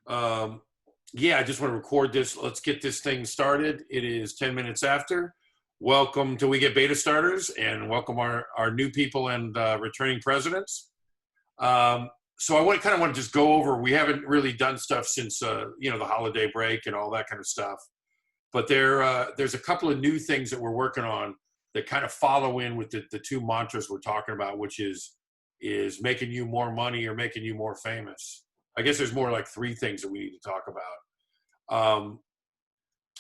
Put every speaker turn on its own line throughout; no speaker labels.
Um, yeah, I just want to record this. Let's get this thing started. It is 10 minutes after. Welcome to We Get Beta Starters, and welcome our new people and returning presidents. So I kind of want to just go over, we haven't really done stuff since, the holiday break and all that kind of stuff. But there's a couple of new things that we're working on that kind of follow in with the two mantras we're talking about, which is making you more money or making you more famous. I guess there's more like three things that we need to talk about.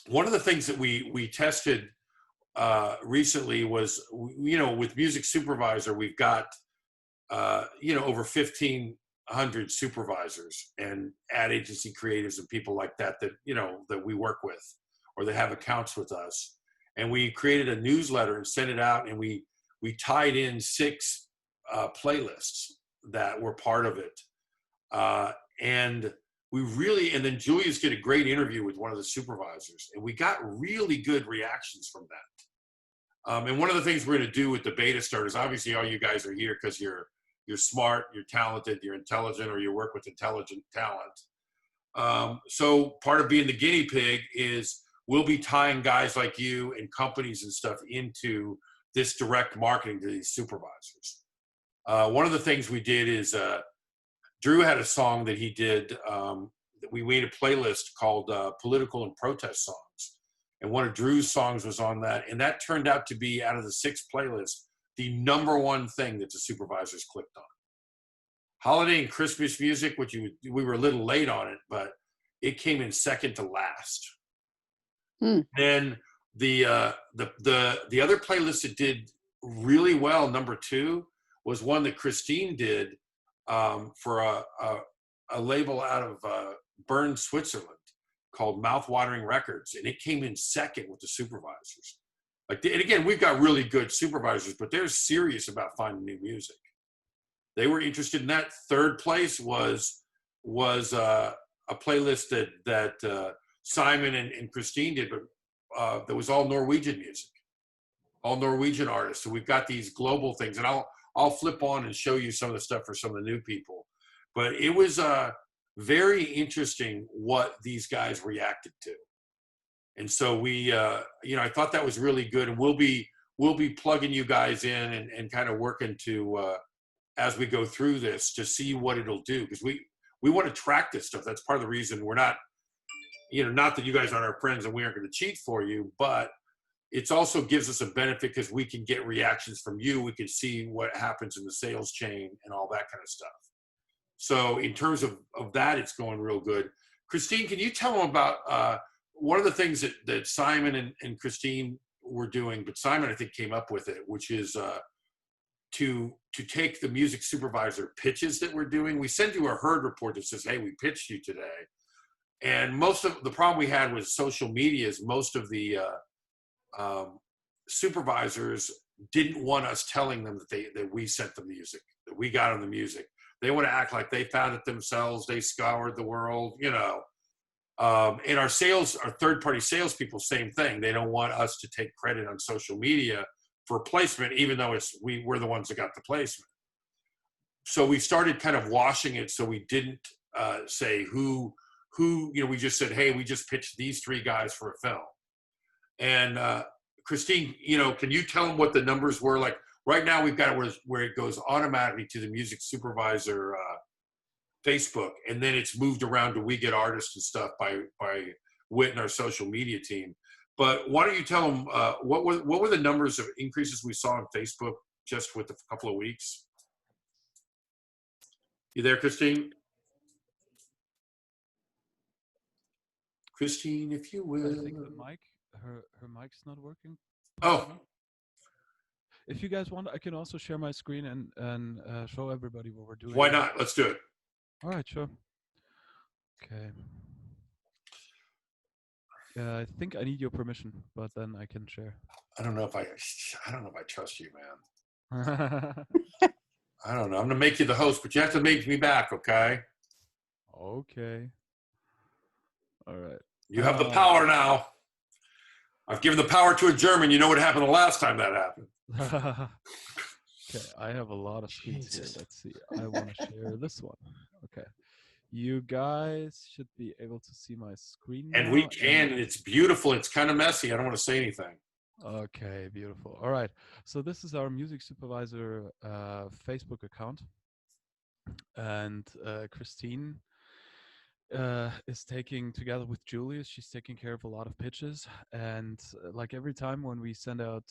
One of the things that we tested recently was, with Music Supervisor, we've got, over 1,500 supervisors and ad agency creatives and people like that, that we work with or that have accounts with us. And we created a newsletter and sent it out, and we tied in 6 playlists that were part of it. And then Julius did a great interview with one of the supervisors, and we got really good reactions from that. And one of the things we're going to do with the beta starters, obviously all you guys are here because you're smart, you're talented, you're intelligent, or you work with intelligent talent. So part of being the guinea pig is we'll be tying guys like you and companies and stuff into this direct marketing to these supervisors. One of the things we did is Drew had a song that he did. We made a playlist called Political and Protest Songs. And one of Drew's songs was on that. And that turned out to be, out of the 6 playlists, the #1 thing that the supervisors clicked on. Holiday and Christmas music, which we were a little late on it, but it came in second to last. Then the other playlist that did really well, #2, was one that Christine did for a label out of Bern, Switzerland, called Mouthwatering Records, and it came in second with the supervisors. And again, we've got really good supervisors, but they're serious about finding new music. They were interested in that. Third place was a playlist that Simon and Christine did, but that was all Norwegian music, all Norwegian artists. So we've got these global things, and I'll flip on and show you some of the stuff for some of the new people. But it was very interesting what these guys reacted to. And so I thought that was really good. And we'll be plugging you guys in and kind of working to, as we go through this, to see what it'll do. Because we want to track this stuff. That's part of the reason we're not, not that you guys aren't our friends and we aren't going to cheat for you, but it also gives us a benefit because we can get reactions from you. We can see what happens in the sales chain and all that kind of stuff. So in terms of that, it's going real good. Christine, can you tell them about one of the things that Simon and Christine were doing, but Simon, I think, came up with it, which is to take the music supervisor pitches that we're doing. We send you a herd report that says, hey, we pitched you today. And most of the problem we had with social media is most of the supervisors didn't want us telling them that we sent the music, that we got on the music. They want to act like they found it themselves. They scoured the world, And our third-party salespeople, same thing. They don't want us to take credit on social media for placement, even though we're the ones that got the placement. So we started kind of washing it, so we didn't say who. We just said, hey, we just pitched these 3 guys for a film. And Christine, can you tell them what the numbers were? Like right now, we've got it where it goes automatically to the music supervisor Facebook, and then it's moved around to We Get Artists and stuff by Whit and our social media team. But why don't you tell them what were the numbers of increases we saw on Facebook just with a couple of weeks? You there, Christine? Christine, if you will.
I think the mic, her mic's not working.
Oh.
If you guys want, I can also share my screen and show everybody what we're doing.
Why not? Let's do it.
All right, sure. Okay. Yeah, I think I need your permission, but then I can share.
I don't know if I trust you, man. I don't know. I'm gonna make you the host, but you have to make me back, okay?
Okay. All right.
You have the power now. I've given the power to a German. You know what happened the last time that happened.
Okay, I have a lot of screens here. Let's see. I want to share this one. Okay. You guys should be able to see my screen
And we
now.
can, and it's beautiful. It's kind of messy. I don't want to say anything.
Okay, beautiful. All right. So this is our music supervisor Facebook account, and Christine is taking, together with Julius, she's taking care of a lot of pitches. And like every time when we send out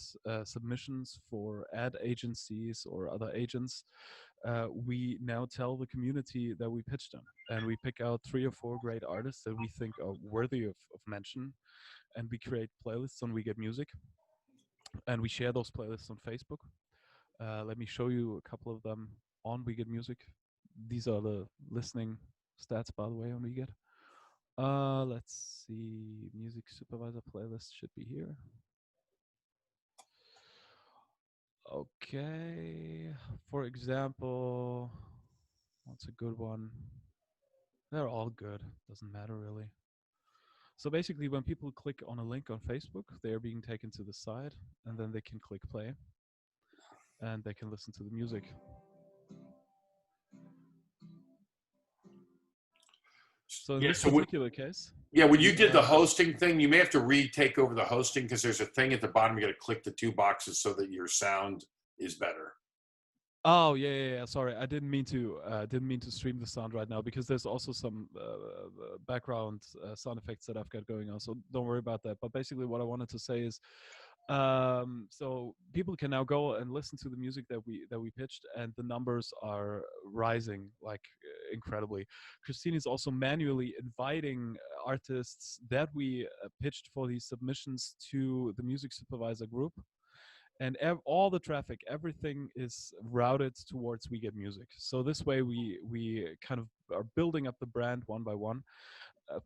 submissions for ad agencies or other agents, we now tell the community that we pitched them, and we pick out 3 or 4 great artists that we think are worthy of mention, and we create playlists on We Get Music, and we share those playlists on Facebook. Let me show you a couple of them on We Get Music. These are the listening stats, by the way, on We Get. Let's see. Music supervisor playlist should be here. Okay. For example, what's a good one? They're all good. Doesn't matter really. So basically, when people click on a link on Facebook, they are being taken to the site, and then they can click play, and they can listen to the music. So in this particular case,
yeah, when you did the hosting thing, you may have to retake over the hosting, because there's a thing at the bottom. You got to click the 2 boxes so that your sound is better.
Oh yeah. Sorry, I didn't mean to stream the sound right now, because there's also some background sound effects that I've got going on. So don't worry about that. But basically, what I wanted to say is, so people can now go and listen to the music that we pitched, and the numbers are rising like incredibly. Christine is also manually inviting artists that we pitched for these submissions to the music supervisor group, and all the traffic, everything is routed towards We Get Music. So this way we kind of are building up the brand one by one.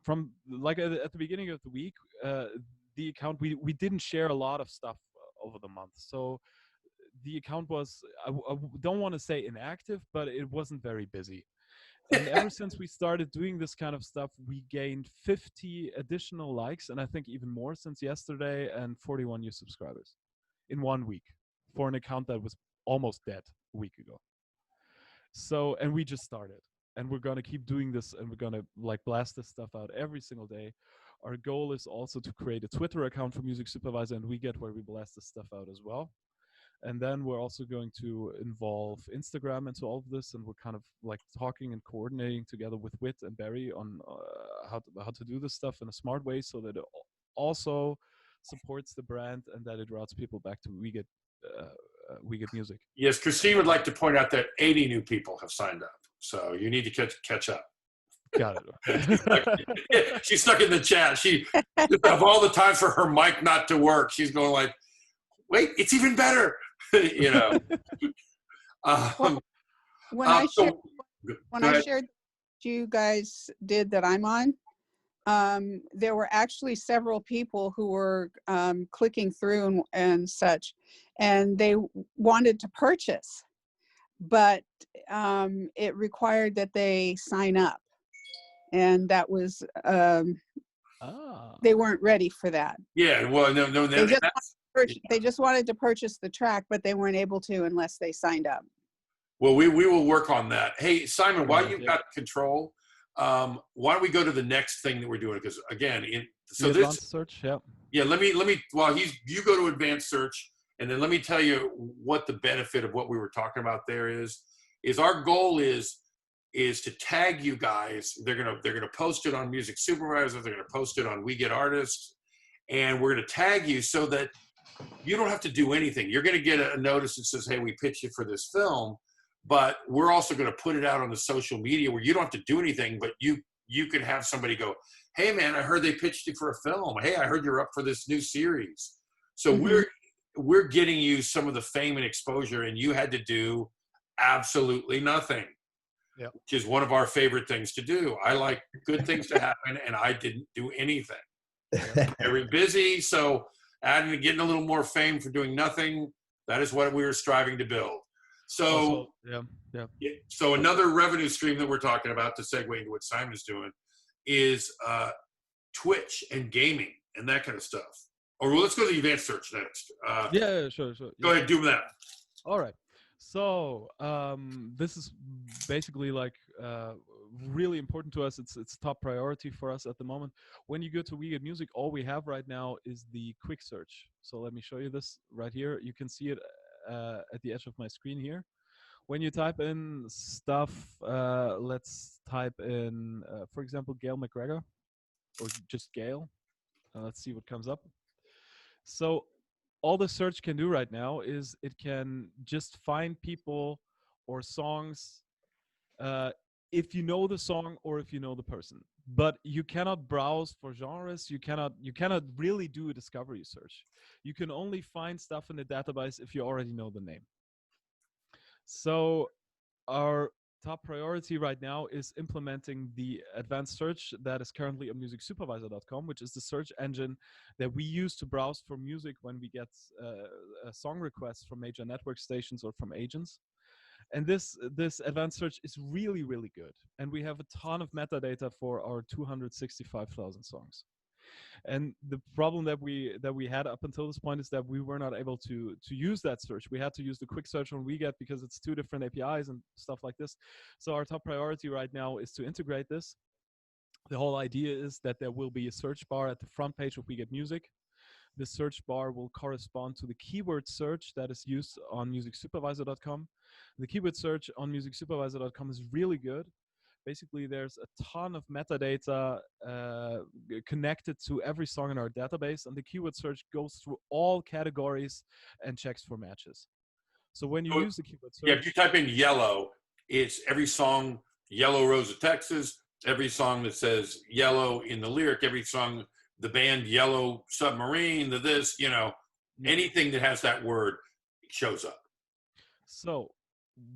From like at the beginning of the week, the account, we didn't share a lot of stuff over the month, so the account was, I don't want to say inactive, but it wasn't very busy. And ever since we started doing this kind of stuff, we gained 50 additional likes, and I think even more since yesterday, and 41 new subscribers in 1 week for an account that was almost dead a week ago. So, and we just started, and we're going to keep doing this, and we're going to like blast this stuff out every single day. Our goal is also to create a Twitter account for Music Supervisor and We Get, where we blast this stuff out as well. And then we're also going to involve Instagram into all of this, and we're kind of like talking and coordinating together with Whit and Barry on how to do this stuff in a smart way, so that it also supports the brand and that it routes people back to We Get Music.
Yes, Christine would like to point out that 80 new people have signed up, so you need to catch up.
Got it.
She's stuck in the chat. She of all the time for her mic not to work, she's going like, "Wait, it's even better," you know.
When I shared you guys did that I'm on, there were actually several people who were clicking through and such, and they wanted to purchase, but it required that they sign up, and that was they weren't ready for that.
Yeah, well, no,
they just wanted to purchase the track, but they weren't able to unless they signed up.
Well, we will work on that. Hey, Simon, while you've got control, why don't we go to the next thing that we're doing? Because again,
advanced search,
yeah. Let me. While you go to advanced search, and then let me tell you what the benefit of what we were talking about there is. Our goal is to tag you guys. They're gonna post it on Music Supervisor. They're gonna post it on We Get Artists, and we're gonna tag you so that you don't have to do anything. You're gonna get a notice that says, "Hey, we pitched you for this film." But we're also going to put it out on the social media where you don't have to do anything, but you can have somebody go, "Hey man, I heard they pitched you for a film. Hey, I heard you're up for this new series." So we're getting you some of the fame and exposure, and you had to do absolutely nothing.
Yep.
Which is one of our favorite things to do. I like good things to happen, and I didn't do anything. Very busy, so adding and getting a little more fame for doing nothing, that is what we were striving to build. So, so another revenue stream that we're talking about, to segue into what Simon's doing, is Twitch and gaming and that kind of stuff. Or let's go to the advanced search next.
Sure.
Go ahead, do that.
All right. So this is basically like really important to us. It's top priority for us at the moment. When you go to We Get Music, all we have right now is the quick search. So let me show you this right here. You can see it at the edge of my screen here. When you type in stuff, let's type in, for example, Gail McGregor, or just Gail. Let's see what comes up. So all the search can do right now is it can just find people or songs if you know the song or if you know the person. But you cannot browse for genres. You cannot really do a discovery search. You can only find stuff in the database if you already know the name. So our top priority right now is implementing the advanced search that is currently on musicsupervisor.com, which is the search engine that we use to browse for music when we get song requests from major network stations or from agents. And this advanced search is really, really good. And we have a ton of metadata for our 265,000 songs. And the problem that we had up until this point is that we were not able to use that search. We had to use the quick search on WeGet because it's two different APIs and stuff like this. So our top priority right now is to integrate this. The whole idea is that there will be a search bar at the front page of WeGet Music. The search bar will correspond to the keyword search that is used on musicsupervisor.com. The keyword search on musicsupervisor.com is really good. Basically, there's a ton of metadata connected to every song in our database, and the keyword search goes through all categories and checks for matches. So when you use the keyword search,
yeah, if you type in yellow, it's every song, Yellow Rose of Texas, every song that says yellow in the lyric, every song, the band Yellow Submarine, the this, you know, anything that has that word shows up.
So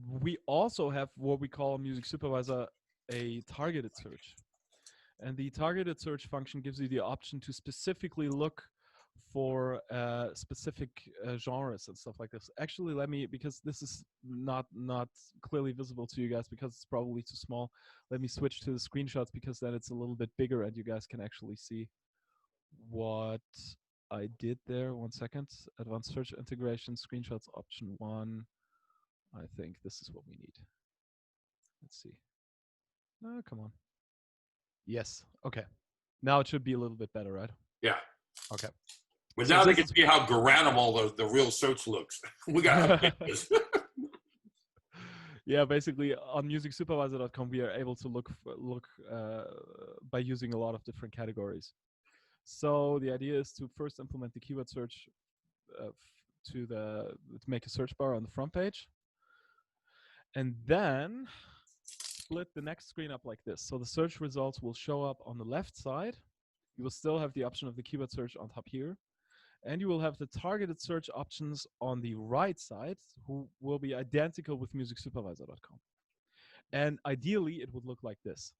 we also have what we call Music Supervisor a targeted search. And the targeted search function gives you the option to specifically look for specific genres and stuff like this. Actually, let me, because this is not clearly visible to you guys because it's probably too small, let me switch to the screenshots because then it's a little bit bigger and you guys can actually see what I did there. 1 second. Advanced search integration, screenshots option 1. I think this is what we need. Let's see. Oh, come on. Yes. Okay. Now it should be a little bit better, right?
Yeah.
Okay.
But
So
now they
this
can see how Garanimal the real search looks. We got this.
Yeah, basically on musicsupervisor.com we are able to look by using a lot of different categories. So the idea is to first implement the keyword search to make a search bar on the front page, and then split the next screen up like this. So the search results will show up on the left side. You will still have the option of the keyword search on top here. And you will have the targeted search options on the right side, who will be identical with musicsupervisor.com. And ideally, it would look like this.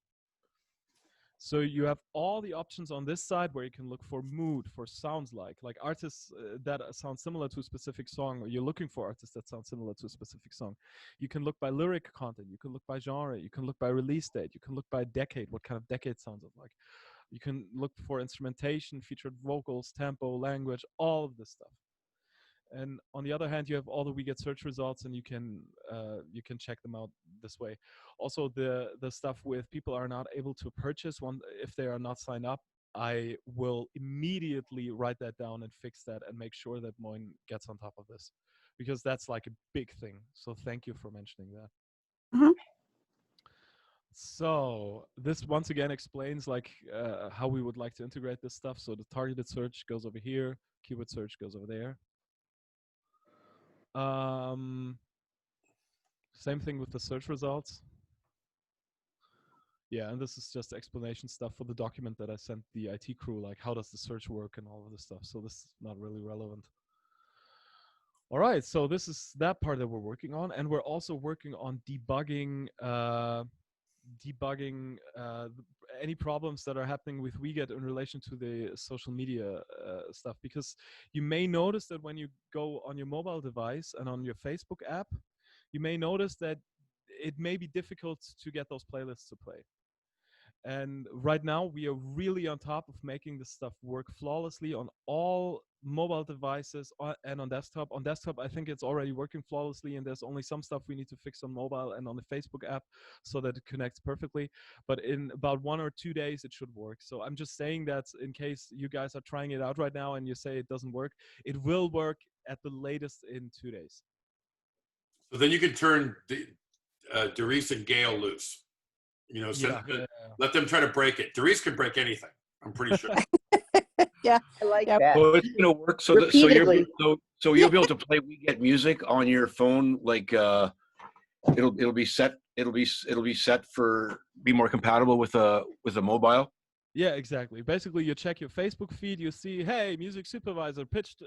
So you have all the options on this side where you can look for mood, for sounds like artists that sound similar to a specific song, or you're looking for artists that sound similar to a specific song. You can look by lyric content, you can look by genre, you can look by release date, you can look by decade, what kind of decade sounds it like. You can look for instrumentation, featured vocals, tempo, language, all of this stuff. And on the other hand, you have all the We Get search results, and you can check them out this way. Also, the stuff with people are not able to purchase one if they are not signed up. I will immediately write that down and fix that and make sure that Moin gets on top of this, because that's like a big thing. So thank you for mentioning that.
Mm-hmm.
So this once again explains how we would like to integrate this stuff. So the targeted search goes over here, keyword search goes over there. Same thing with the search results. Yeah, and this is just explanation stuff for the document that I sent the IT crew, like how does the search work and all of this stuff. So this is not really relevant. All right, so this is that part that we're working on, and we're also working on debugging any problems that are happening with WeGet in relation to the social media stuff, because you may notice that when you go on your mobile device and on your Facebook app, you may notice that it may be difficult to get those playlists to play. And right now we are really on top of making this stuff work flawlessly on all mobile devices and on desktop. On desktop, I think it's already working flawlessly, and there's only some stuff we need to fix on mobile and on the Facebook app so that it connects perfectly. But in about 1 or 2 days, it should work. So I'm just saying that in case you guys are trying it out right now and you say it doesn't work, it will work at the latest in 2 days.
So then you can turn Doris and Gail loose. Let them try to break it. Doris can break anything, I'm pretty sure.
Yeah.
I like
Yeah.
that.
Well, it's gonna work. So
Repeatedly.
so you'll be able to play We Get Music on your phone. Like it'll be set. It'll be set for be more compatible with a mobile.
Yeah, exactly. Basically, you check your Facebook feed, you see, hey, Music Supervisor pitched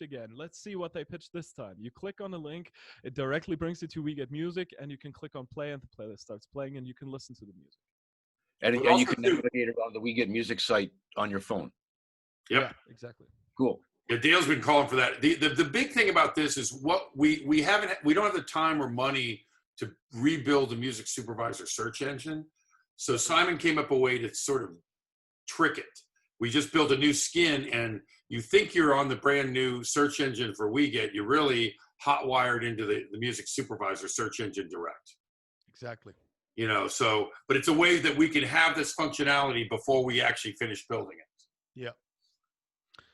again. Let's see what they pitched this time. You click on the link, it directly brings you to We Get Music, and you can click on play, and the playlist starts playing, and you can listen to the music.
And
But
you
also
can
too-
navigate around the We Get Music site on your phone.
Yep.
Yeah, exactly.
Cool.
Yeah, Dale's been calling for that. The big thing about this is what we don't have the time or money to rebuild the Music Supervisor search engine. So Simon came up a way to sort of trick it. We just built a new skin, and you think you're on the brand new search engine for WeGet. You're really hot wired into the Music Supervisor search engine direct.
Exactly.
But it's a way that we can have this functionality before we actually finish building it.
Yeah.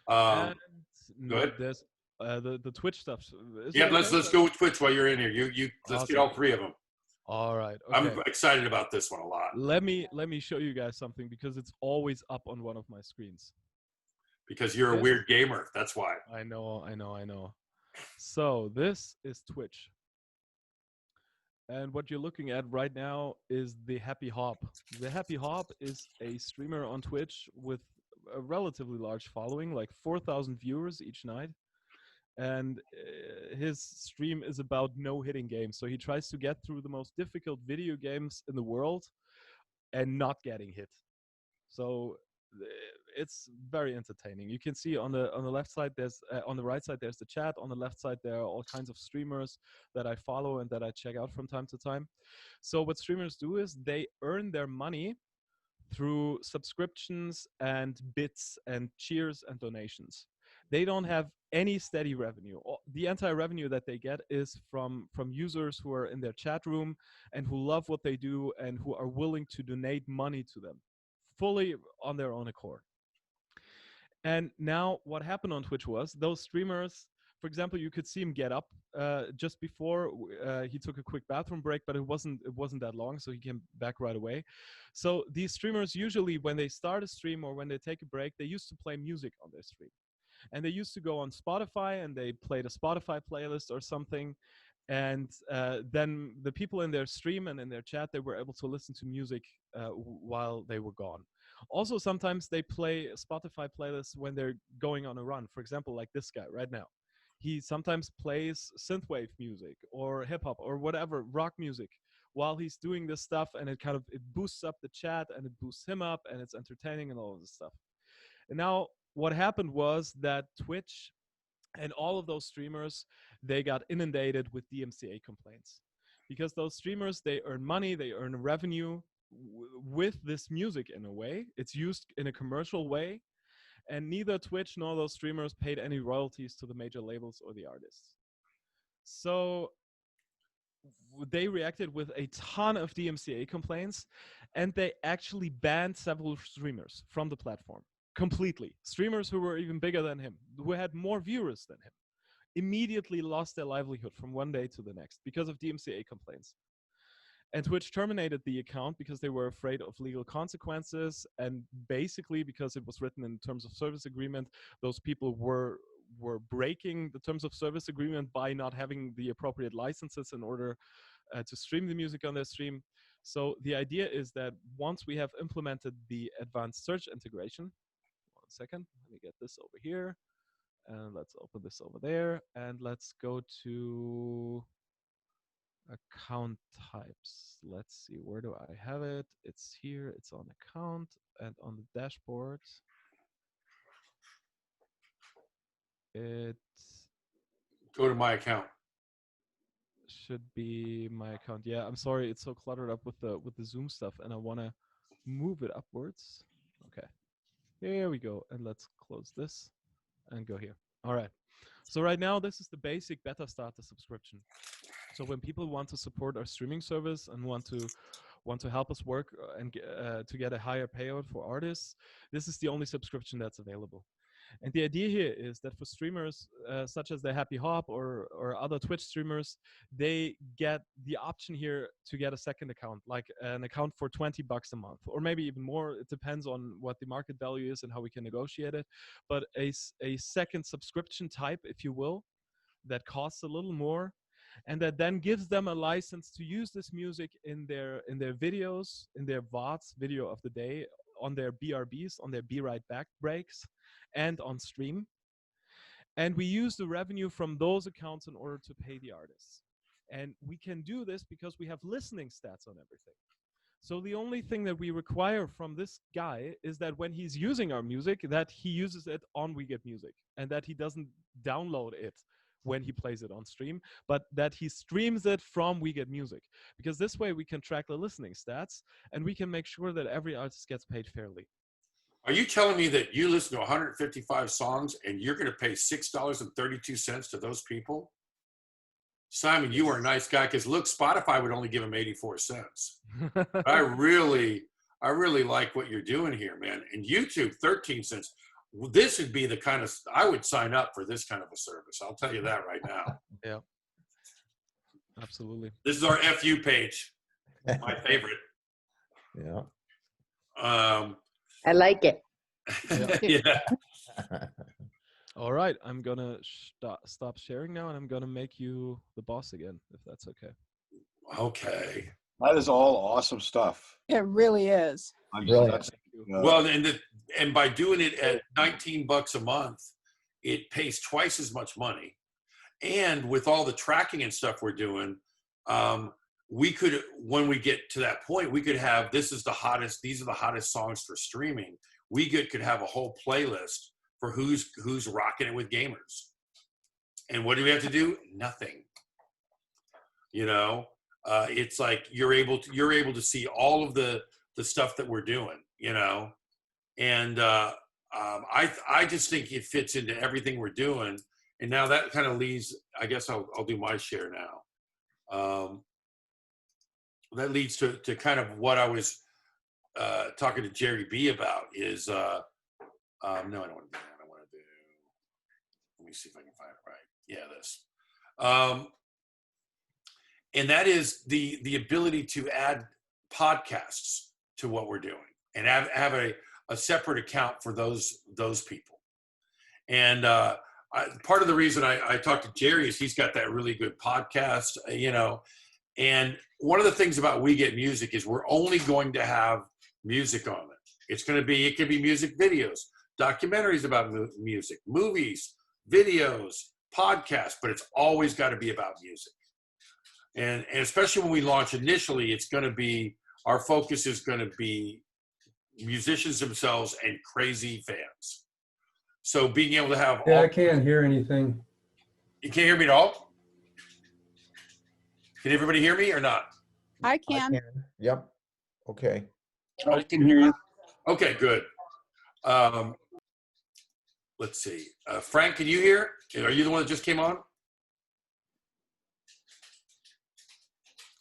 Um,
And
go ahead.
There's the Twitch stuff. Is
yeah,
it
let's
okay?
go with Twitch while you're in here. Let's
Awesome.
get all three of them.
All right. Okay.
I'm excited about this one a lot
Let me show you guys something because it's always up on one of my screens.
because you're a
Yes.
weird gamer. That's why.
I know. So this is Twitch. And what you're looking at right now is the Happy Hop. The Happy Hop is a streamer on Twitch with a relatively large following, like 4,000 viewers each night. And his stream is about no-hitting games. So he tries to get through the most difficult video games in the world and not getting hit. So it's very entertaining. You can see on the left side there's on the right side there's the chat. On the left side there are all kinds of streamers that I follow and that I check out from time to time. So what streamers do is they earn their money through subscriptions and bits and cheers and donations. They don't have any steady revenue. The entire revenue that they get is from users who are in their chat room and who love what they do and who are willing to donate money to them fully on their own accord. And now what happened on Twitch was those streamers, for example, you could see him get up just before he took a quick bathroom break, but it wasn't that long, so he came back right away. So these streamers usually, when they start a stream or when they take a break, they used to play music on their stream. And they used to go on Spotify and they played a Spotify playlist or something. And then the people in their stream and in their chat, they were able to listen to music while they were gone. Also, sometimes they play Spotify playlists when they're going on a run. For example, like this guy right now. He sometimes plays synthwave music or hip hop or whatever, rock music while he's doing this stuff. And it boosts up the chat and it boosts him up and it's entertaining and all of this stuff. And now what happened was that Twitch and all of those streamers, they got inundated with DMCA complaints because those streamers, they earn money, they earn revenue with this music in a way. It's used in a commercial way, and neither Twitch nor those streamers paid any royalties to the major labels or the artists. So they reacted with a ton of DMCA complaints, and they actually banned several streamers from the platform. Completely. Streamers who were even bigger than him, who had more viewers than him, immediately lost their livelihood from one day to the next because of DMCA complaints. And Twitch terminated the account because they were afraid of legal consequences, and basically because it was written in terms of service agreement, those people were breaking the terms of service agreement by not having the appropriate licenses in order to stream the music on their stream. So the idea is that once we have implemented the advanced search integration, one second, let me get this over here, and let's open this over there, and let's go to account types. Let's see, where do I have it? It's here, it's on account, and on the dashboard, it
Go to my account.
should be my account. Yeah, I'm sorry, it's so cluttered up with the Zoom stuff, and I wanna move it upwards. Okay, here we go. And let's close this and go here. All right. So right now, this is the basic beta starter subscription. So when people want to support our streaming service and want to help us work and to get a higher payout for artists, this is the only subscription that's available. And the idea here is that for streamers such as the Happy Hop or other Twitch streamers, they get the option here to get a second account, like an account for $20 a month, or maybe even more. It depends on what the market value is and how we can negotiate it. But a second subscription type, if you will, that costs a little more, and that then gives them a license to use this music in their videos, in their VODs, video of the day, on their BRBs, on their Be Right Back breaks, and on stream. And we use the revenue from those accounts in order to pay the artists. And we can do this because we have listening stats on everything. So the only thing that we require from this guy is that when he's using our music, that he uses it on We Get Music, and that he doesn't download it when he plays it on stream, but that he streams it from We Get Music. Because this way we can track the listening stats and we can make sure that every artist gets paid fairly.
Are you telling me that you listen to 155 songs and you're going to pay $6.32 to those people? Simon, you are a nice guy, because look, Spotify would only give him 84 cents. I really like what you're doing here, man. And YouTube, 13 cents. This would be the kind of, I would sign up for this kind of a service. I'll tell you that right now.
Yeah, absolutely.
This is our FU page, my favorite.
Yeah.
I like it.
Yeah.
All right, I'm gonna stop sharing now, and I'm gonna make you the boss again, if that's okay.
Okay.
That is all awesome stuff.
It really is.
Really?
That's,
Well, and by doing it at $19 a month, it pays twice as much money. And with all the tracking and stuff we're doing, we could, when we get to that point, we could have, these are the hottest songs for streaming. We could have a whole playlist for who's rocking it with gamers. And what do we have to do? Nothing. You know, it's like you're able to see all of the stuff that we're doing, you know. And I just think it fits into everything we're doing. And now that kind of leads, I guess I'll do my share now. That leads to kind of what I was talking to Jerry B about is, no, I don't want to do that. I want to do, let me see if I can find it right. Yeah, this. And that is the ability to add podcasts to what we're doing and have a separate account for those people. And part of the reason I talked to Jerry is he's got that really good podcast, you know. And one of the things about We Get Music is we're only going to have music on it. It could be music videos, documentaries about music, movies, videos, podcasts, but it's always got to be about music. And especially when we launch initially, it's going to be, our focus is going to be musicians themselves and crazy fans. So being able to have
Yeah, I can't hear anything.
You can't hear me at all? Can everybody hear me or not?
I can.
Yep. Okay.
I can hear you.
Okay, good. Let's see. Frank, can you hear? Are you the one that just came on?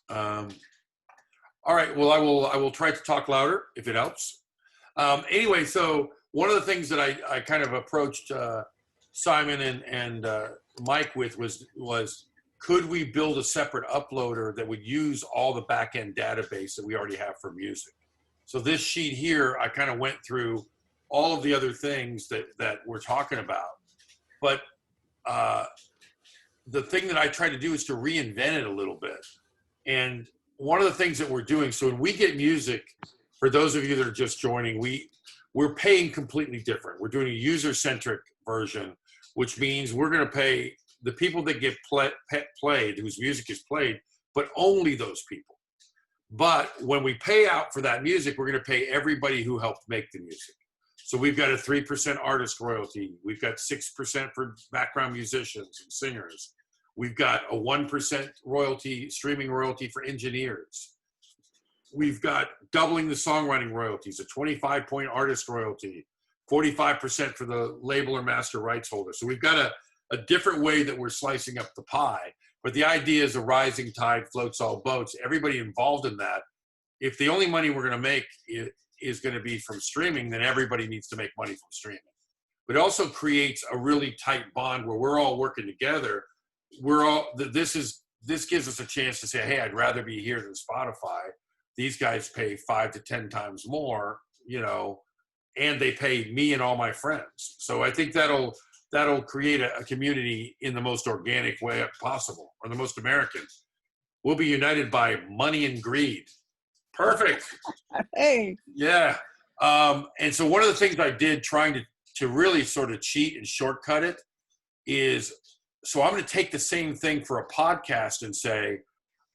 All right. Well, I will try to talk louder if it helps. Anyway, so one of the things that I kind of approached Simon and Mike with was could we build a separate uploader that would use all the back-end database that we already have for music? So this sheet here, I kind of went through all of the other things that we're talking about. But the thing that I try to do is to reinvent it a little bit. And one of the things that we're doing, so when We Get Music, for those of you that are just joining, we're paying completely different. We're doing a user-centric version, which means we're going to pay the people that get played, whose music is played, but only those people. But when we pay out for that music, we're going to pay everybody who helped make the music. So we've got a 3% artist royalty. We've got 6% for background musicians and singers. We've got a 1% royalty, streaming royalty for engineers. we've got doubling the songwriting royalties, a 25-point artist royalty, 45% for the label or master rights holder. So we've got a different way that we're slicing up the pie. But the idea is a rising tide floats all boats. Everybody involved in that. If the only money we're going to make is going to be from streaming, then everybody needs to make money from streaming. But it also creates a really tight bond where we're all working together. This gives us a chance to say, hey, I'd rather be here than Spotify. These guys pay 5 to 10 times more, you know, and they pay me and all my friends. So I think that'll create a community in the most organic way possible, or the most American. We'll be united by money and greed. Perfect.
Hey,
Yeah. And so one of the things I did trying to really sort of cheat and shortcut it is, so I'm going to take the same thing for a podcast and say,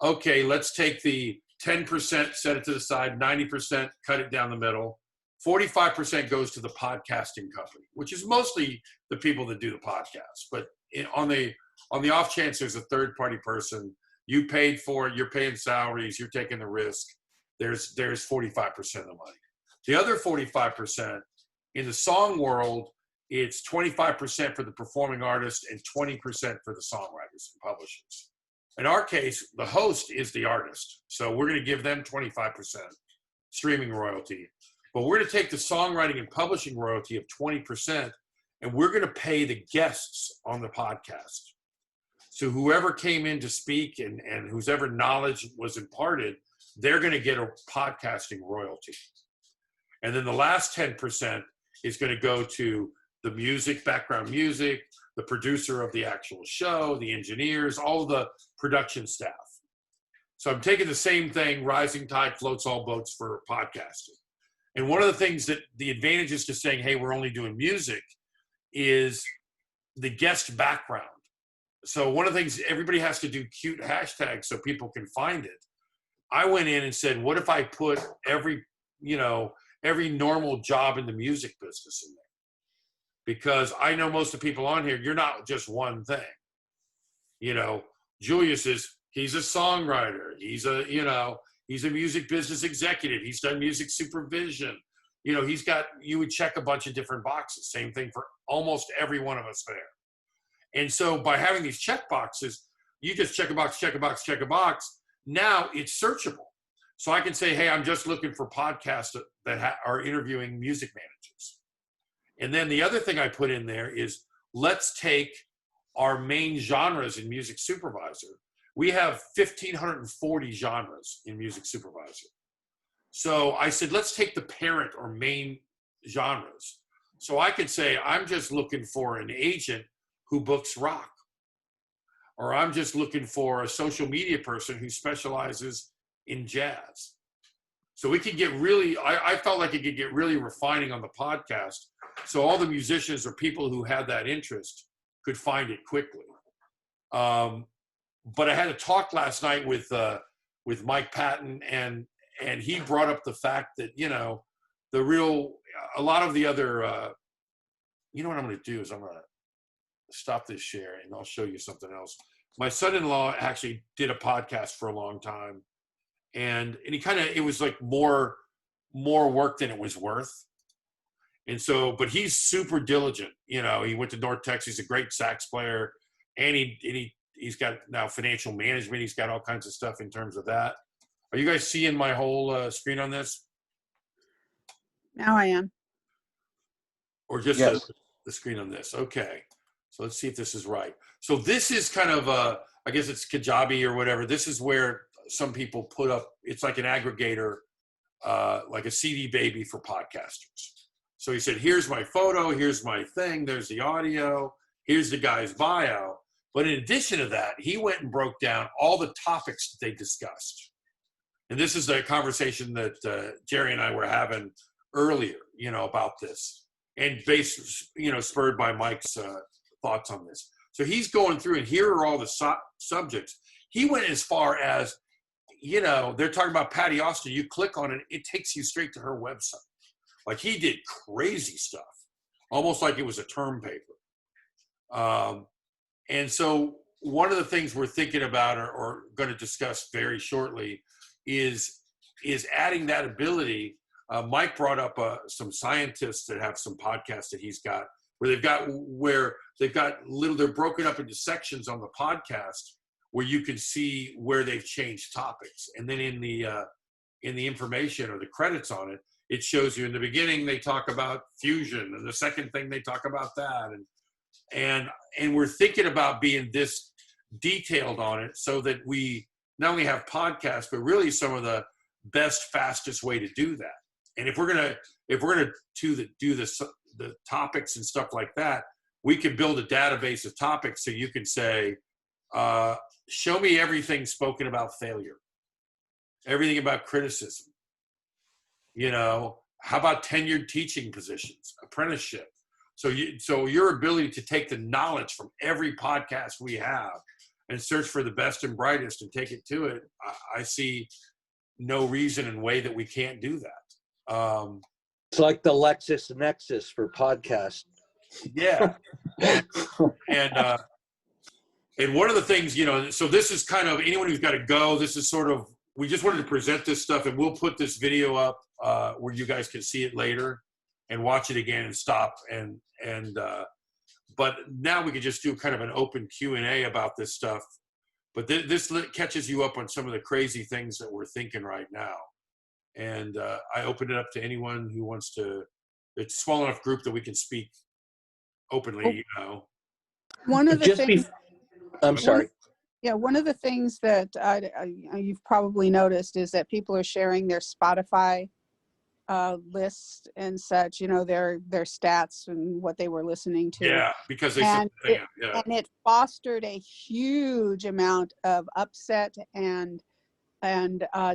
okay, let's take the 10%, set it to the side, 90%, cut it down the middle. 45% goes to the podcasting company, which is mostly the people that do the podcast. But on the off chance there's a third party person, you paid for it, you're paying salaries, you're taking the risk. There's 45% of the money. The other 45% in the song world, it's 25% for the performing artist and 20% for the songwriters and publishers. In our case, the host is the artist. So we're going to give them 25% streaming royalty. But we're going to take the songwriting and publishing royalty of 20%, and we're going to pay the guests on the podcast. So whoever came in to speak and whose ever knowledge was imparted, they're going to get a podcasting royalty. And then the last 10% is going to go to the music, background music, the producer of the actual show, the engineers, all of the production staff. So I'm taking the same thing, rising tide floats all boats for podcasting. And one of the things that the advantages to saying, hey, we're only doing music is the guest background. So one of the things, everybody has to do cute hashtags so people can find it. I went in and said, what if I put every normal job in the music business in there? Because I know most of the people on here, you're not just one thing. You know, Julius he's a songwriter. He's a music business executive. He's done music supervision. You know, you would check a bunch of different boxes. Same thing for almost every one of us there. And so by having these check boxes, you just check a box, check a box, check a box. Now it's searchable. So I can say, hey, I'm just looking for podcasts that are interviewing music managers. And then the other thing I put in there is, let's take our main genres in Music Supervisor. We have 1,540 genres in Music Supervisor. So I said, let's take the parent or main genres. So I could say, I'm just looking for an agent who books rock. Or I'm just looking for a social media person who specializes in jazz. So we could get really, I felt like it could get really refining on the podcast. So all the musicians or people who had that interest could find it quickly. But I had a talk last night with Mike Patton, and he brought up the fact that, you know, a lot of the other, you know what I'm going to do is I'm going to stop this share and I'll show you something else. My son-in-law actually did a podcast for a long time, and he it was like more work than it was worth. And so, but he's super diligent. You know, he went to North Texas. He's a great sax player, and he's got now financial management. He's got all kinds of stuff in terms of that. Are you guys seeing my whole screen on this?
now I am.
Or just
Yes.
the screen on this? Okay. So let's see if this is right. So this is kind of I guess it's Kajabi or whatever. This is where some people put up, it's like an aggregator, like a CD baby for podcasters. So he said, here's my photo, here's my thing, there's the audio, here's the guy's bio. But in addition to that, he went and broke down all the topics that they discussed. And this is the conversation that Jerry and I were having earlier, you know, about this, and spurred by Mike's thoughts on this. So he's going through, and here are all the subjects. He went as far as, you know, they're talking about Patty Austin. You click on it, it takes you straight to her website. Like, he did crazy stuff, almost like it was a term paper. And so one of the things we're thinking about or going to discuss very shortly is is adding that ability. Mike brought up some scientists that have some podcasts that he's got where they've got they're broken up into sections on the podcast where you can see where they've changed topics. And then in the information or the credits on it, it shows you in the beginning, they talk about fusion, and the second thing they talk about that. And we're thinking about being this detailed on it so that we not only have podcasts, but really some of the best, fastest way to do that. And if we're gonna do the topics and stuff like that, we can build a database of topics so you can say, show me everything spoken about failure, everything about criticism. You know, how about tenured teaching positions, apprenticeship? So your ability to take the knowledge from every podcast we have and search for the best and brightest and take it to it, I see no reason and way that we can't do that.
It's like the LexisNexis for podcasts.
Yeah. And one of the things, you know, so this is kind of anyone who's got to go, this is sort of, we just wanted to present this stuff, and we'll put this video up where you guys can see it later and watch it again and stop. But now we can just do kind of an open Q&A about this stuff. But this catches you up on some of the crazy things that we're thinking right now. And I open it up to anyone who wants to. It's a small enough group that we can speak openly, you know.
One of the things.
I'm sorry.
Yeah, one of the things that you've probably noticed is that people are sharing their Spotify lists and such, you know, their stats and what they were listening to.
Yeah, because they
and
said,
and it fostered a huge amount of upset and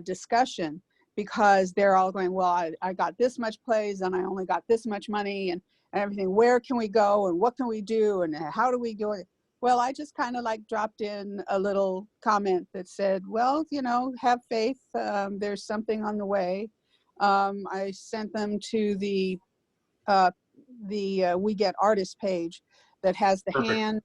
discussion, because they're all going, well, I got this much plays and I only got this much money and everything. Where can we go and what can we do and how do we do it? Well, I just kind of like dropped in a little comment that said, well, you know, have faith. There's something on the way. I sent them to the We Get Artists page that has the
Perfect.
hand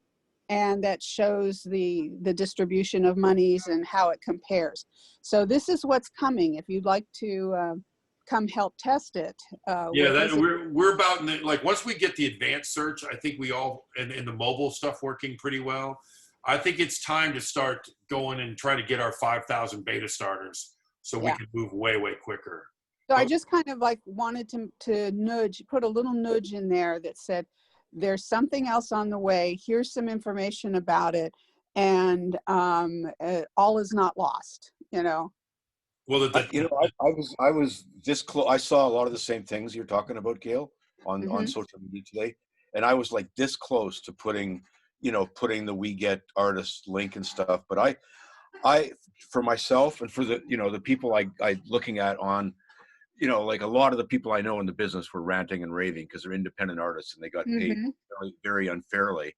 and that shows the distribution of monies and how it compares. So this is what's coming. If you'd like to come help test it.
We're about like once we get the advanced search, I think we all and the mobile stuff working pretty well. I think it's time to start going and trying to get our 5,000 beta starters so we can move way quicker.
So I just kind of like wanted to put a little nudge in there that said, there's something else on the way. Here's some information about it, and all is not lost. You know.
Well,
I was this close. I saw a lot of the same things you're talking about, Gail, on social media today, and I was like this close to putting the We Get Artists link and stuff. But I for myself and for the people I looking at on, like a lot of the people I know in the business were ranting and raving because they're independent artists and they got paid very, very unfairly.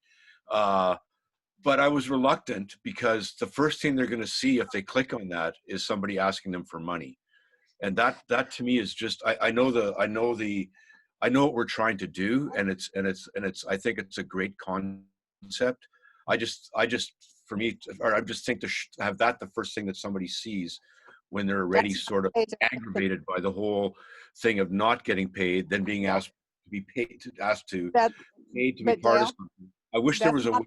But I was reluctant because the first thing they're going to see if they click on that is somebody asking them for money. And that to me is just, I know what we're trying to do. And I think it's a great concept. I just think to have that the first thing that somebody sees when they're already sort of aggravated by the whole thing of not getting paid, then being asked to be paid, to be part of something. I wish there was a way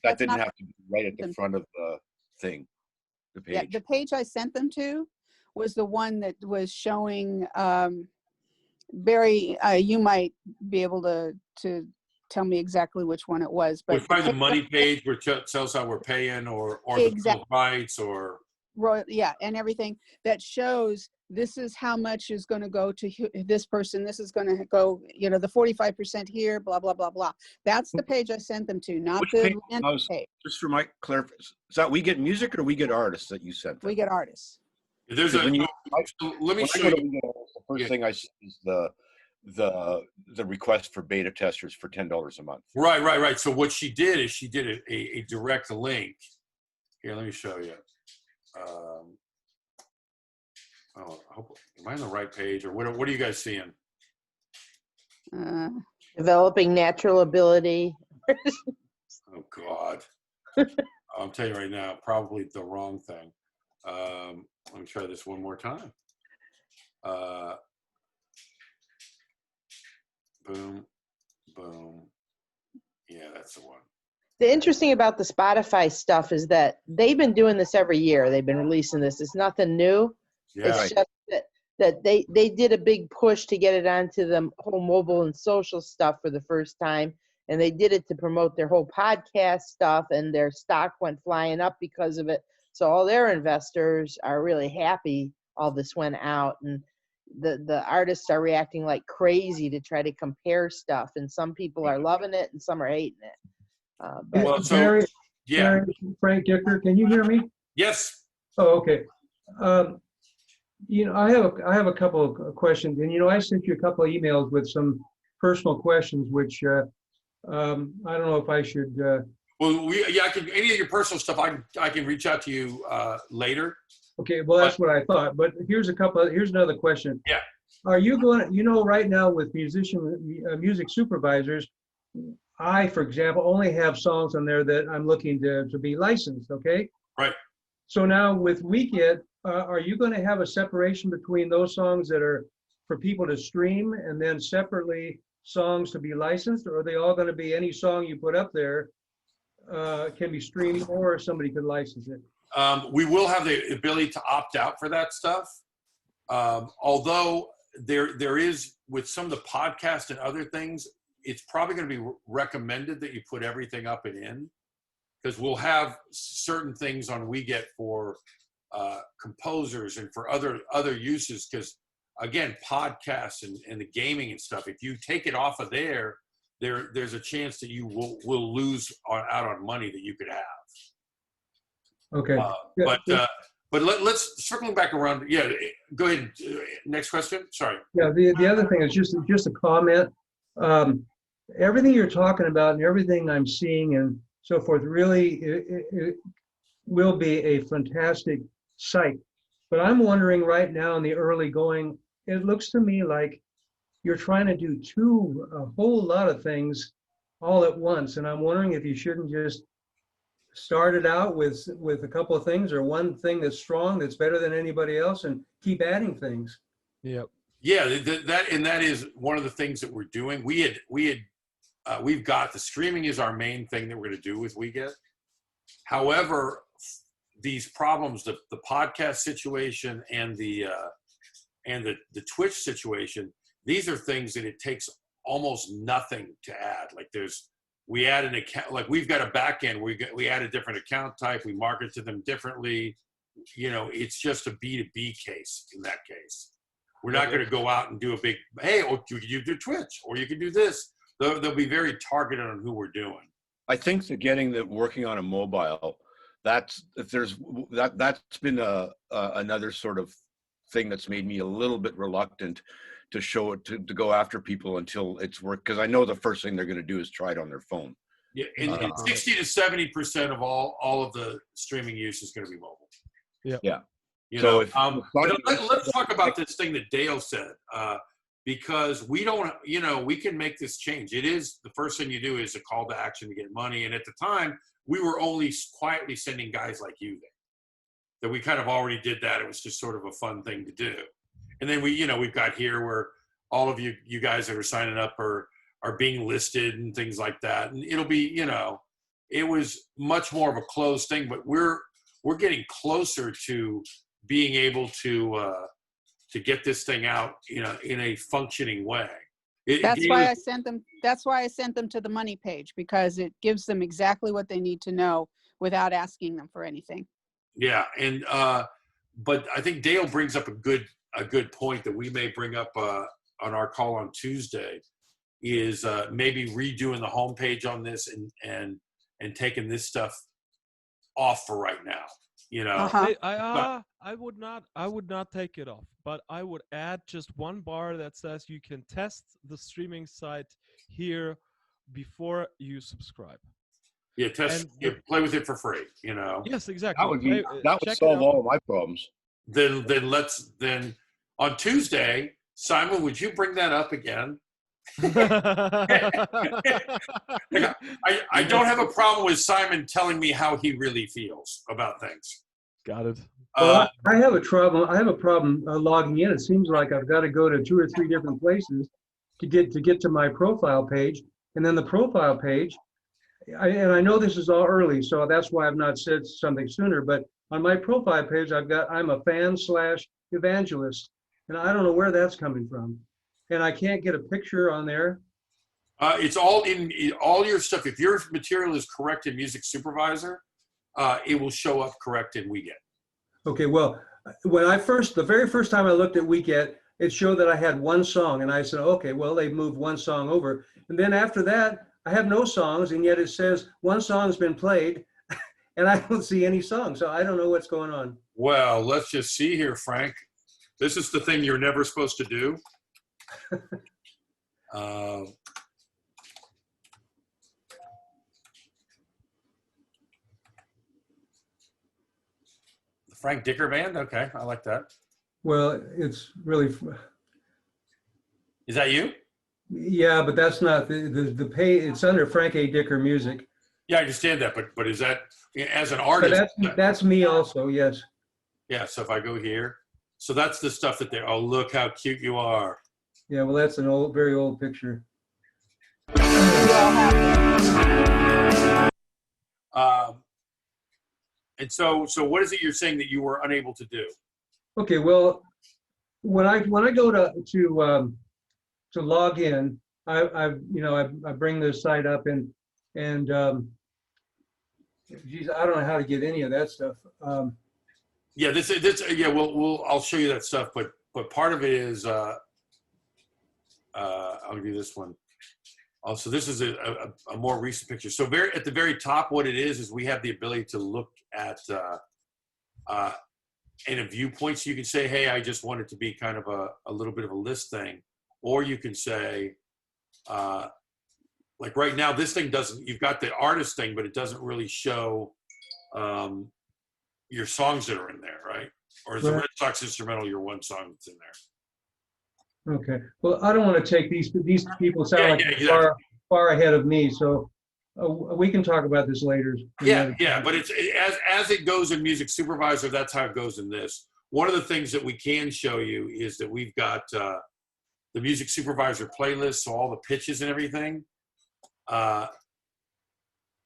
that didn't have to be right at the front of the thing, the page.
Yeah, the page I sent them to was the one that was showing Barry, you might be able to tell me exactly which one it was. But
it's probably the money page where it tells how we're paying or the rights or
and everything that shows this is how much is going to go to this person. This is going to go, the 45% here, blah, blah, blah, blah. That's the page I sent them to, not the landing page.
Just for my clarification, is that We Get Music or We Get Artists that you sent them?
We Get Artists.
There's let me show you.
The first thing I see is the request for beta testers for $10 a month.
Right. So what she did is she did a direct link. Here, let me show you. Am I on the right page, or what are you guys seeing?
Developing natural ability.
Oh God. I'm telling you right now, probably the wrong thing. Let me try this one more time. Boom, boom. Yeah, that's the one.
The interesting about the Spotify stuff is that they've been doing this every year. They've been releasing this. It's nothing new.
Yeah.
It's just that they did a big push to get it onto the whole mobile and social stuff for the first time. And they did it to promote their whole podcast stuff, and their stock went flying up because of it. So all their investors are really happy all this went out. And the artists are reacting like crazy to try to compare stuff. And some people are loving it and some are hating it. But
Well, so,
Barry,
yeah.
Barry, Frank Dicker, can you hear me?
Yes.
Oh, okay. I have a couple of questions, and I sent you a couple of emails with some personal questions, which I don't know if I should.
Well, I can, any of your personal stuff, I can reach out to you later.
Okay, well, that's what I thought. But here's another question.
Yeah.
Are you going to, right now with music supervisors, I, for example, only have songs on there that I'm looking to be licensed, okay?
Right.
So now with WeGet, are you going to have a separation between those songs that are for people to stream and then separately songs to be licensed? Or are they all going to be any song you put up there can be streamed or somebody could license it?
We will have the ability to opt out for that stuff. Although there is, with some of the podcasts and other things, it's probably going to be recommended that you put everything up and in, because we'll have certain things on WeGet for composers and for other uses. Because again, podcasts and the gaming and stuff, if you take it off of there's a chance that you will lose out on money that you could have.
Okay.
But let's circling back around. Yeah, go ahead. Next question. Sorry.
Yeah. The other thing is just a comment. Everything you're talking about and everything I'm seeing and so forth really it will be a fantastic site. But I'm wondering right now in the early going, it looks to me like you're trying to do a whole lot of things all at once. And I'm wondering if you shouldn't just start it out with a couple of things or one thing that's strong, that's better than anybody else, and keep adding things.
Yep.
Yeah, that is one of the things that we're doing. We've got the streaming is our main thing that we're going to do with WeGet. However, these problems, the podcast situation and the Twitch situation, these are things that it takes almost nothing to add. Like we add an account, like we've got a back end, we add a different account type, we market to them differently. It's just a B2B case in that case. We're not going to go out and do a big, hey, you do Twitch, or you can do this. They'll be very targeted on who we're doing.
I think that working on a mobile, that's been another sort of thing that's made me a little bit reluctant to show it to go after people until it's worked, because I know the first thing they're going to do is try it on their phone.
Yeah, and 60 to 70% of all of the streaming use is going to be mobile.
Yeah.
Let's talk about this thing that Dale said, because we don't, we can make this change. It is the first thing you do is a call to action to get money. And at the time, we were only quietly sending guys like you there. That we kind of already did that. It was just sort of a fun thing to do. And then we've got here where all of you guys that are signing up are being listed and things like that. And it'll be, it was much more of a closed thing, but we're getting closer to being able to get this thing out, in a functioning way.
That's why I sent them to the money page, because it gives them exactly what they need to know without asking them for anything.
Yeah. And, but I think Dale brings up a good point that we may bring up on our call on Tuesday is maybe redoing the homepage on this and taking this stuff off for right now.
I would not take it off, but I would add just one bar that says you can test the streaming site here before you subscribe.
Yeah, play with it for free,
Yes, exactly.
That would solve all of my problems.
Then on Tuesday, Simon, would you bring that up again? I don't have a problem with Simon telling me how he really feels about things.
Got it.
Well, I have a problem. I have a problem logging in. It seems like I've got to go to 2 or 3 different places to get to my profile page, and then the profile page. And I know this is all early, so that's why I've not said something sooner. But on my profile page, I'm a fan/evangelist, and I don't know where that's coming from, and I can't get a picture on there.
It's all in all your stuff. If your material is correct in Music Supervisor, it will show up correct in WeGet.
Okay, well, the very first time I looked at WeGet, it showed that I had 1 song, and I said, okay, well, they moved 1 song over, and then after that, I have no songs, and yet it says 1 song's been played, and I don't see any songs, so I don't know what's going on.
Well, let's just see here, Frank. This is the thing you're never supposed to do. The Frank Dicker Band? Okay, I like that.
Well, it's really,
Is that you?
yeah, but that's not the pay. It's under Frank A. Dicker Music.
Yeah, I understand that, but is that as an
But
artist?
that's me also. Yes.
Yeah. So if I go here, so that's the stuff that they're. Oh, look how cute you are.
Yeah. Well, that's an very old picture.
And so what is it you're saying that you were unable to do?
Okay. Well, when I go to log in, I bring the site up and geez, I don't know how to get any of that stuff.
Yeah, yeah. I'll show you that stuff, but part of it is I'll do this one. Also, this is a more recent picture. So at the very top, what it is we have the ability to look at in a viewpoint. So you can say, hey, I just want it to be kind of a little bit of a list thing. Or you can say, like right now, this thing doesn't, you've got the artist thing, but it doesn't really show your songs that are in there, right? Or is the Red Sox instrumental your 1 song that's in there?
Okay. Well, I don't want to take these people sound like
exactly.
far ahead of me, so we can talk about this later.
Yeah, but it's as it goes in Music Supervisor, that's how it goes in this. One of the things that we can show you is that we've got the Music Supervisor playlist, so all the pitches and everything,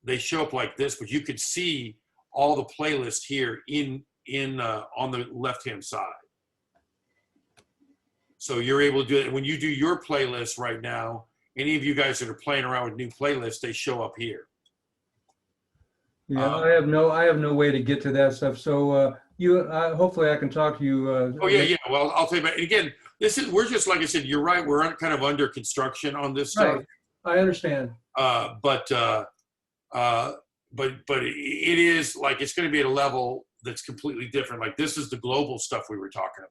they show up like this, but you could see all the playlists here on the left-hand side. So you're able to do it. When you do your playlist right now, any of you guys that are playing around with new playlists, they show up here.
Yeah, I have no way to get to that stuff. So hopefully I can talk to you.
Oh yeah. Well, I'll tell you about it. Again, we're just, like I said, you're right. We're kind of under construction on this stuff.
Right. I understand.
But it is like, it's going to be at a level that's completely different. Like this is the global stuff we were talking about.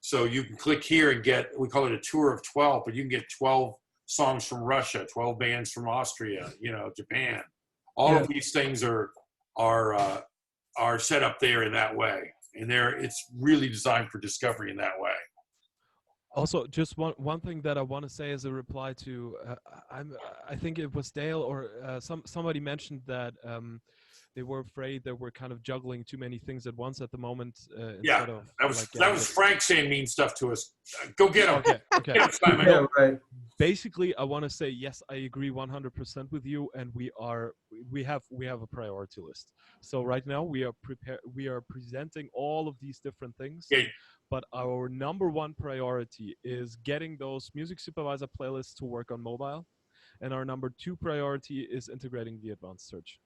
So you can click here and we call it a tour of 12, but you can get 12 songs from Russia, 12 bands from Austria, Japan. All of these things are set up there in that way. And it's really designed for discovery in that way.
Also, just one thing that I want to say as a reply to, I think it was Dale or somebody mentioned that they were afraid that we're kind of juggling too many things at once at the moment.
Yeah, that was Frank saying mean stuff to us. Go get him.
Okay.
Get him, Simon.
Yeah, right.
Basically, I want to say yes, I agree 100% with you, and we have a priority list. So right now we are presenting all of these different things.
Yeah.
But our number 1 priority is getting those Music Supervisor playlists to work on mobile, and our number 2 priority is integrating the advanced search.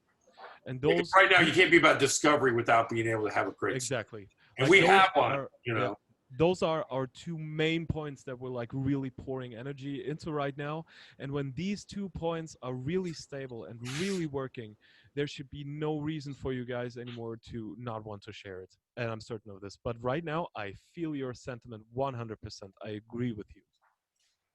And those
right now, you can't be about discovery without being able to have a great.
Exactly.
And we have one.
Those are our 2 main points that we're like really pouring energy into right now. And when these 2 points are really stable and really working, there should be no reason for you guys anymore to not want to share it. And I'm certain of this. But right now, I feel your sentiment 100%. I agree with you.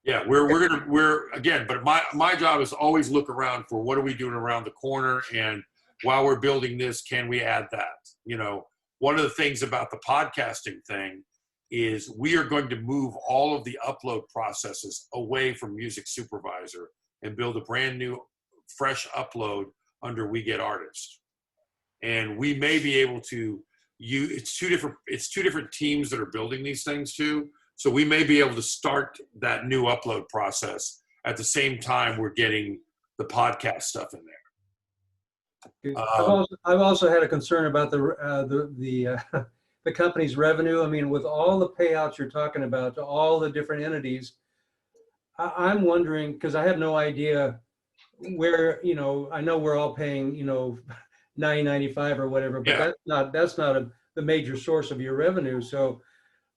Yeah, we're again, but my job is always look around for what are we doing around the corner, and while we're building this, can we add that? One of the things about the podcasting thing is we are going to move all of the upload processes away from Music Supervisor and build a brand new, fresh upload under WeGet Artist. And we may be able to it's two different teams that are building these things too. So we may be able to start that new upload process at the same time we're getting the podcast stuff in there.
I've also had a concern about the the company's revenue. I mean, with all the payouts you're talking about to all the different entities, I'm wondering, because I have no idea where, I know we're all paying, $9.95 or whatever, but
Yeah.
that's not the major source of your revenue. So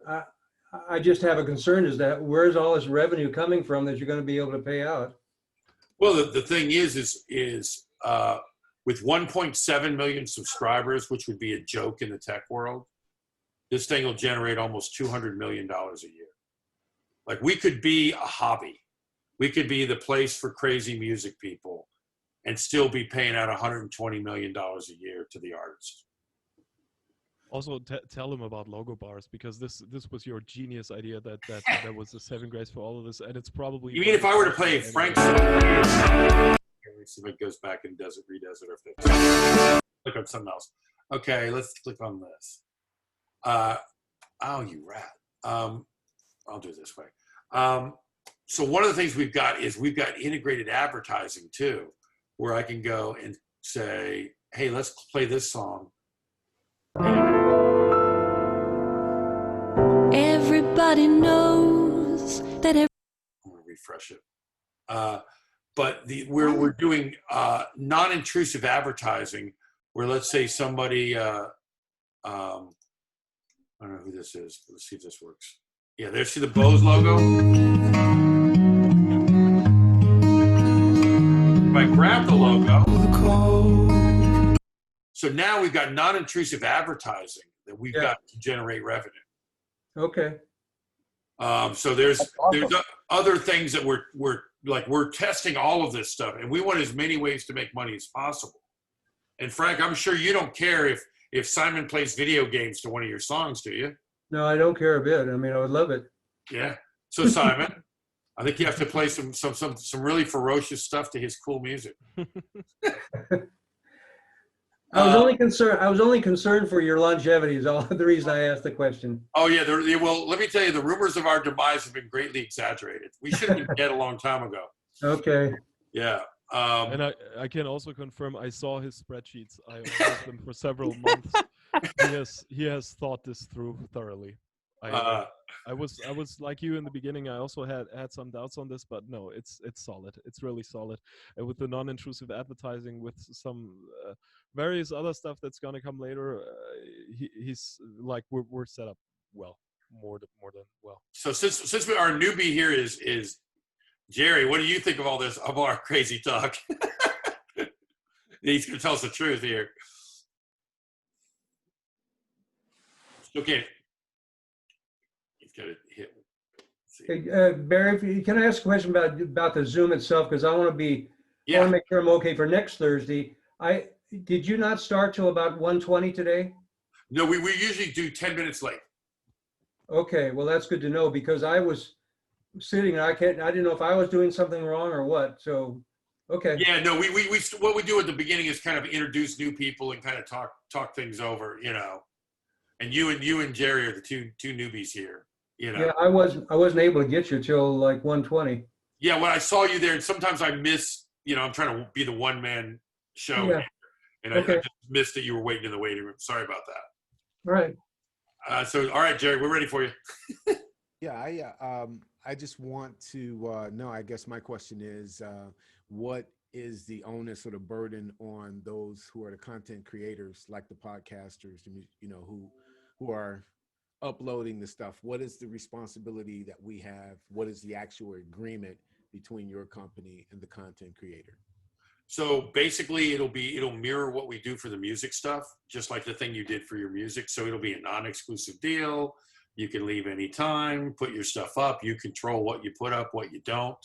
I just have a concern, is that where's all this revenue coming from that you're going to be able to pay out?
Well, the thing is with 1.7 million subscribers, which would be a joke in the tech world, this thing will generate almost $200 million a year. Like, we could be a hobby. We could be the place for crazy music people and still be paying out $120 million a year to the artists.
Also, tell them about logo bars, because this was your genius idea that was the saving grace for all of this, and it's probably.
You mean if I were to play Frank Sinatra? Let's see if it goes back and redoes it, or if they click on something else. Okay, let's click on this. Oh, you rat. I'll do it this way. So one of the things we've got integrated advertising too, where I can go and say, hey, let's play this song.
Everybody knows that.
I'm gonna refresh it. But we're doing non-intrusive advertising, where let's say somebody, I don't know who this is. Let's see if this works. Yeah, there's see the Bose logo. If I grab the logo, so now we've got non-intrusive advertising that we've got to generate revenue.
Okay.
So there's other things that we're testing all of this stuff, and we want as many ways to make money as possible. And Frank, I'm sure you don't care if Simon plays video games to one of your songs, do you?
No, I don't care a bit. I mean, I would love it.
Yeah. So Simon, I think you have to play some really ferocious stuff to his cool music.
I was only concerned for your longevity is all the reason I asked the question.
Oh yeah, well, let me tell you, the rumors of our demise have been greatly exaggerated. We should have been dead a long time ago.
Okay.
Yeah.
And I can also confirm, I saw his spreadsheets. I observed them for several months. He has thought this through thoroughly. I was like you in the beginning. I also had some doubts on this, but no, it's solid. It's really solid. And with the non-intrusive advertising, with some various other stuff that's gonna come later, he's like we're set up well, more than well.
So since our newbie here is Jerry, what do you think of all this, of our crazy talk? He's gonna tell us the truth here. Okay. Got to hit.
Hey, Barry, can I ask a question about the Zoom itself? Because I want to make sure I'm okay for next Thursday. Did you not start till about 1:20 today?
No, we usually do 10 minutes late.
Okay, well that's good to know, because I was sitting and I didn't know if I was doing something wrong or what. So, okay.
Yeah, no, we what we do at the beginning is kind of introduce new people and kind of talk things over, And you and Jerry are the two newbies here.
Yeah, I wasn't able to get you till like 1:20.
Yeah, when I saw you there, and sometimes I miss, I'm trying to be the one-man show, and I just missed that you were waiting in the waiting room. Sorry about that.
All right.
All right, Jerry, we're ready for you.
Yeah, I just want to know, I guess my question is, what is the onus or the burden on those who are the content creators, like the podcasters, who are uploading the stuff? What is the responsibility that we have? What is the actual agreement between your company and the content creator?
So basically it'll mirror what we do for the music stuff, just like the thing you did for your music. So it'll be a non-exclusive deal. You can leave anytime, put your stuff up. You control what you put up, what you don't.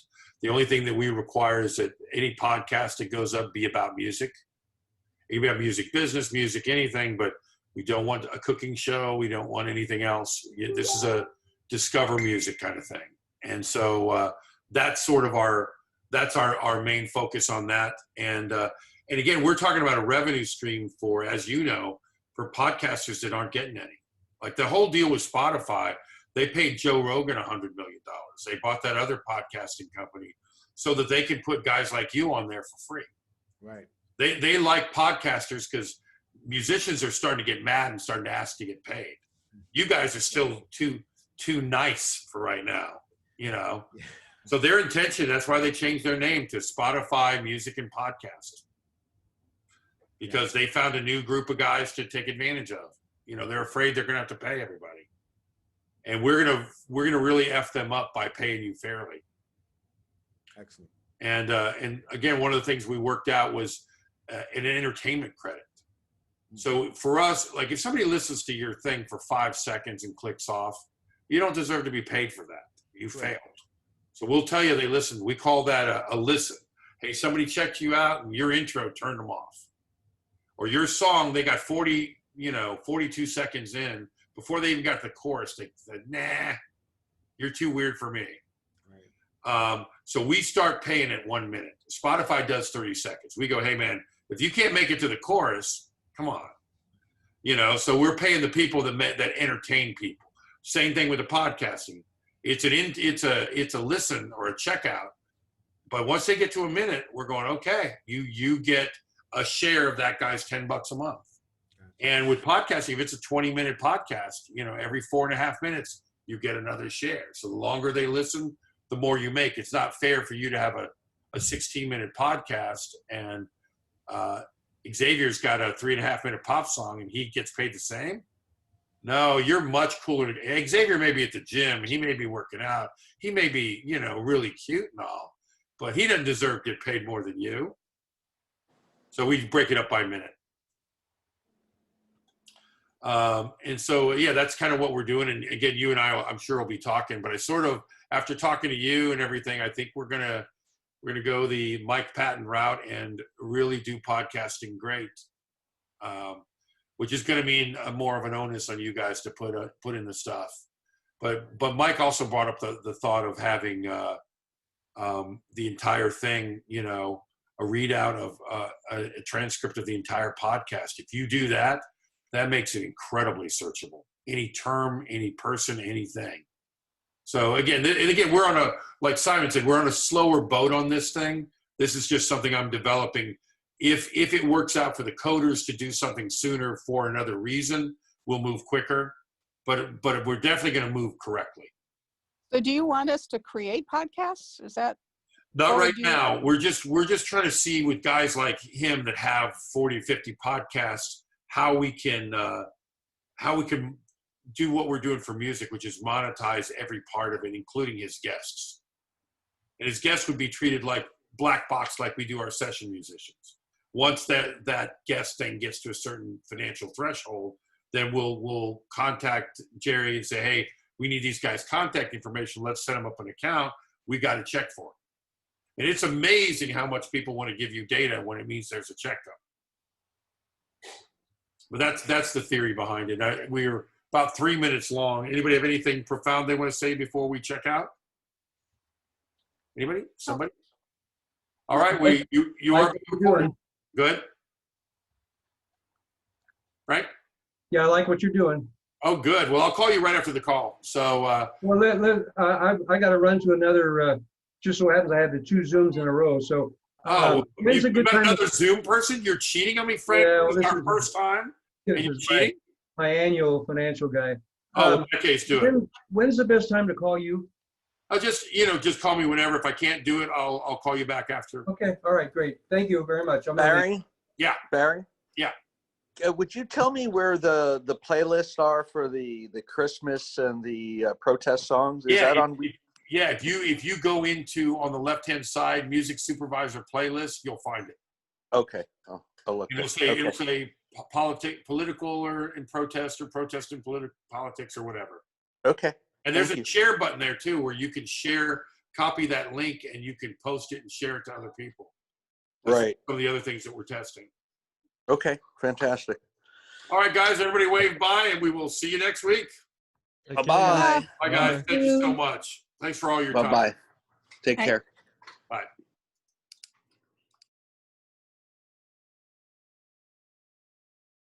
The only thing that we require is that any podcast that goes up be about music. It can be about music business, music, anything, but we don't want a cooking show. We don't want anything else. This is a discover music kind of thing. And so that's sort of our main focus on that. And again, we're talking about a revenue stream for, as you know, for podcasters that aren't getting any. Like the whole deal with Spotify, they paid Joe Rogan $100 million. They bought that other podcasting company so that they could put guys like you on there for free.
Right.
They like podcasters because musicians are starting to get mad and starting to ask to get paid. You guys are still too nice for right now, you know. So their intention, that's why they changed their name to Spotify Music and Podcast, because they found a new group of guys to take advantage of. You know, they're afraid they're gonna have to pay everybody, and we're gonna really F them up by paying you fairly.
Excellent.
And again, one of the things we worked out was an entertainment credit. So for us, like if somebody listens to your thing for 5 seconds and clicks off, you don't deserve to be paid for that. You failed. So we'll tell you they listened. We call that a listen. Hey, somebody checked you out and your intro turned them off. Or your song, they got 42 seconds in before they even got the chorus. They said, nah, you're too weird for me. Right. So we start paying at 1 minute. Spotify does 30 seconds. We go, hey man, if you can't make it to the chorus, come on. You know, so we're paying the people that entertain people. Same thing with the podcasting. It's a listen or a checkout. But once they get to a minute, we're going, okay, you get a share of that guy's $10 a month. And with podcasting, if it's a 20-minute podcast, you know, every 4.5 minutes, you get another share. So the longer they listen, the more you make. It's not fair for you to have a 16-minute podcast and Xavier's got a 3.5-minute pop song and he gets paid the same. No, you're much cooler. Xavier may be at the gym. He may be working out. He may be, you know, really cute and all, but he doesn't deserve to get paid more than you. So we break it up by minute. And so, yeah, that's kind of what we're doing. And again, you and I, I'm sure we'll be talking, but I sort of, after talking to you and everything, I think we're going to go the Mike Patton route and really do podcasting great. Which is going to mean more of an onus on you guys to put in the stuff. But Mike also brought up the thought of having the entire thing, you know, a readout of a transcript of the entire podcast. If you do that, that makes it incredibly searchable. Any term, any person, anything. So again, we're on a, like Simon said, we're on a slower boat on this thing. This is just something I'm developing. If it works out for the coders to do something sooner for another reason, we'll move quicker. But we're definitely going to move correctly.
So do you want us to create podcasts? Is that?
Not right now. We're just trying to see with guys like him that have 40, 50 podcasts, how we can do what we're doing for music, which is monetize every part of it, including his guests. And his guests would be treated like black box, like we do our session musicians. Once that guest then gets to a certain financial threshold, then we'll contact Jerry and say, hey, we need these guys' contact information. Let's set them up an account. We got a check for it. And it's amazing how much people want to give you data when it means there's a checkup. But that's the theory behind it. We're about 3 minutes long. Anybody have anything profound they want to say before we check out? Anybody? Somebody? All right. You are recording. Good. Right?
Yeah, I like what you're doing.
Oh, good. Well, I'll call you right after the call. So,
well, I got to run to another. Just so happens I have the 2 Zooms in a row. So, when's a good time?
Another Zoom person? You're cheating on me, Frank.
Yeah,
this is our first time. And you're cheating?
My annual financial guy.
Oh, in that case, do it.
When's the best time to call you?
I'll just call me whenever. If I can't do it, I'll call you back after.
Okay. All right. Great. Thank you very much.
Barry?
Yeah.
Barry?
Yeah.
Would you tell me where the playlists are for the Christmas and the protest songs? Is that on?
Yeah. If you go into on the left-hand side, music supervisor playlist, you'll find it.
Okay. I'll look.
It'll say political or in protest or protest in politics or whatever.
Okay.
And there's a share button there too, where you can copy that link and you can post it and share it to other people. That's
right.
Some of the other things that we're testing.
Okay. Fantastic.
All right, guys, everybody wave bye and we will see you next week.
Bye-bye.
Bye, guys. Thank you so much. Thanks for all your time.
Bye-bye. Take care.